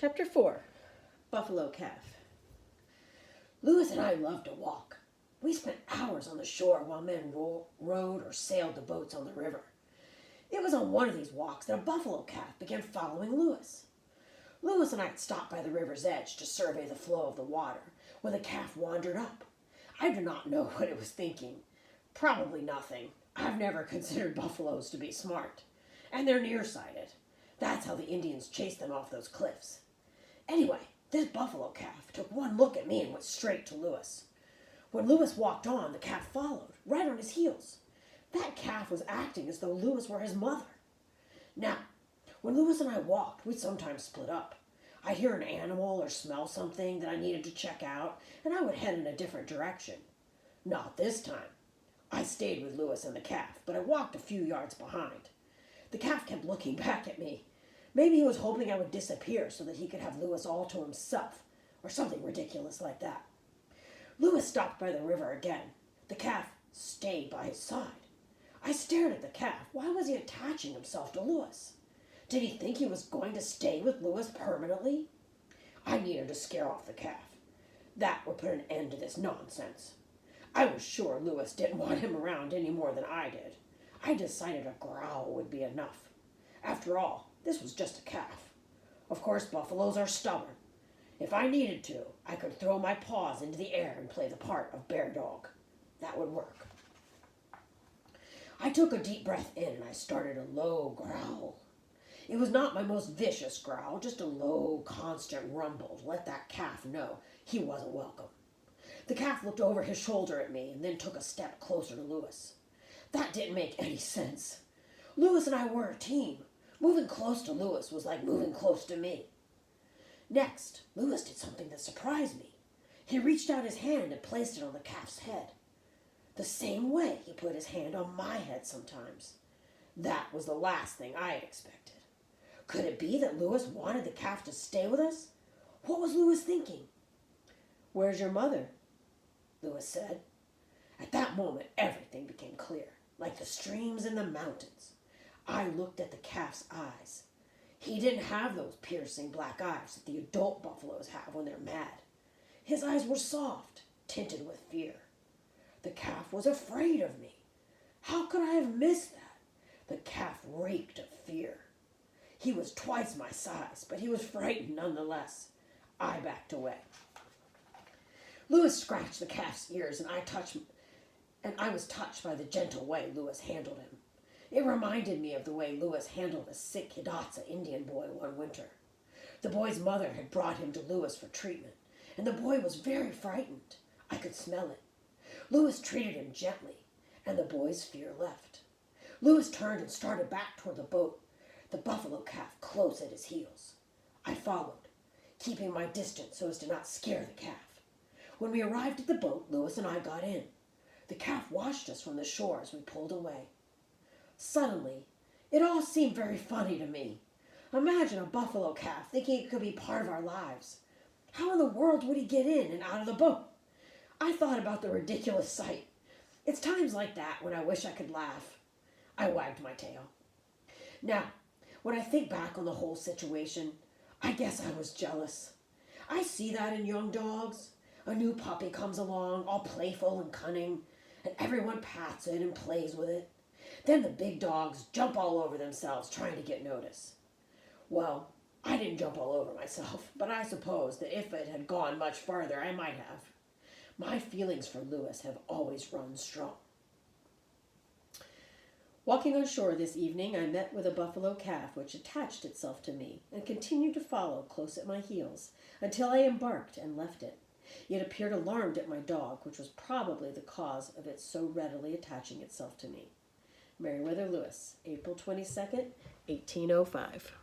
Chapter 4. Buffalo Calf. Lewis and I loved to walk. We spent hours on the shore while men rowed or sailed the boats on the river. It was on one of these walks that a buffalo calf began following Lewis. Lewis and I had stopped by the river's edge to survey the flow of the water when the calf wandered up. I do not know what it was thinking. Probably nothing. I've never considered buffaloes to be smart. And they're nearsighted. That's how the Indians chased them off those cliffs. Anyway, this buffalo calf took one look at me and went straight to Lewis. When Lewis walked on, the calf followed, right on his heels. That calf was acting as though Lewis were his mother. Now, when Lewis and I walked, we'd sometimes split up. I'd hear an animal or smell something that I needed to check out, and I would head in a different direction. Not this time. I stayed with Lewis and the calf, but I walked a few yards behind. The calf kept looking back at me. Maybe he was hoping I would disappear so that he could have Lewis all to himself, or something ridiculous like that. Lewis stopped by the river again. The calf stayed by his side. I stared at the calf. Why was he attaching himself to Lewis? Did he think he was going to stay with Lewis permanently? I needed to scare off the calf. That would put an end to this nonsense. I was sure Lewis didn't want him around any more than I did. I decided a growl would be enough. After all, this was just a calf. Of course, buffaloes are stubborn. If I needed to, I could throw my paws into the air and play the part of bear dog. That would work. I took a deep breath in and I started a low growl. It was not my most vicious growl, just a low, constant rumble to let that calf know he wasn't welcome. The calf looked over his shoulder at me and then took a step closer to Lewis. That didn't make any sense. Lewis and I were a team. Moving close to Lewis was like moving close to me. Next, Lewis did something that surprised me. He reached out his hand and placed it on the calf's head. The same way he put his hand on my head sometimes. That was the last thing I had expected. Could it be that Lewis wanted the calf to stay with us? What was Lewis thinking? "Where's your mother?" Lewis said. At that moment, everything became clear, like the streams in the mountains. I looked at the calf's eyes. He didn't have those piercing black eyes that the adult buffaloes have when they're mad. His eyes were soft, tinted with fear. The calf was afraid of me. How could I have missed that? The calf reeked of fear. He was twice my size, but he was frightened nonetheless. I backed away. Lewis scratched the calf's ears, and I was touched by the gentle way Lewis handled him. It reminded me of the way Lewis handled a sick Hidatsa Indian boy one winter. The boy's mother had brought him to Lewis for treatment, and the boy was very frightened. I could smell it. Lewis treated him gently, and the boy's fear left. Lewis turned and started back toward the boat, the buffalo calf close at his heels. I followed, keeping my distance so as to not scare the calf. When we arrived at the boat, Lewis and I got in. The calf watched us from the shore as we pulled away. Suddenly, it all seemed very funny to me. Imagine a buffalo calf thinking it could be part of our lives. How in the world would he get in and out of the boat? I thought about the ridiculous sight. It's times like that when I wish I could laugh. I wagged my tail. Now, when I think back on the whole situation, I guess I was jealous. I see that in young dogs. A new puppy comes along, all playful and cunning, and everyone pats it and plays with it. Then the big dogs jump all over themselves trying to get notice. Well, I didn't jump all over myself, but I suppose that if it had gone much farther, I might have. My feelings for Lewis have always run strong. Walking on shore this evening, I met with a buffalo calf which attached itself to me and continued to follow close at my heels until I embarked and left it. It appeared alarmed at my dog, which was probably the cause of its so readily attaching itself to me. Meriwether Lewis, April 22nd, 1805.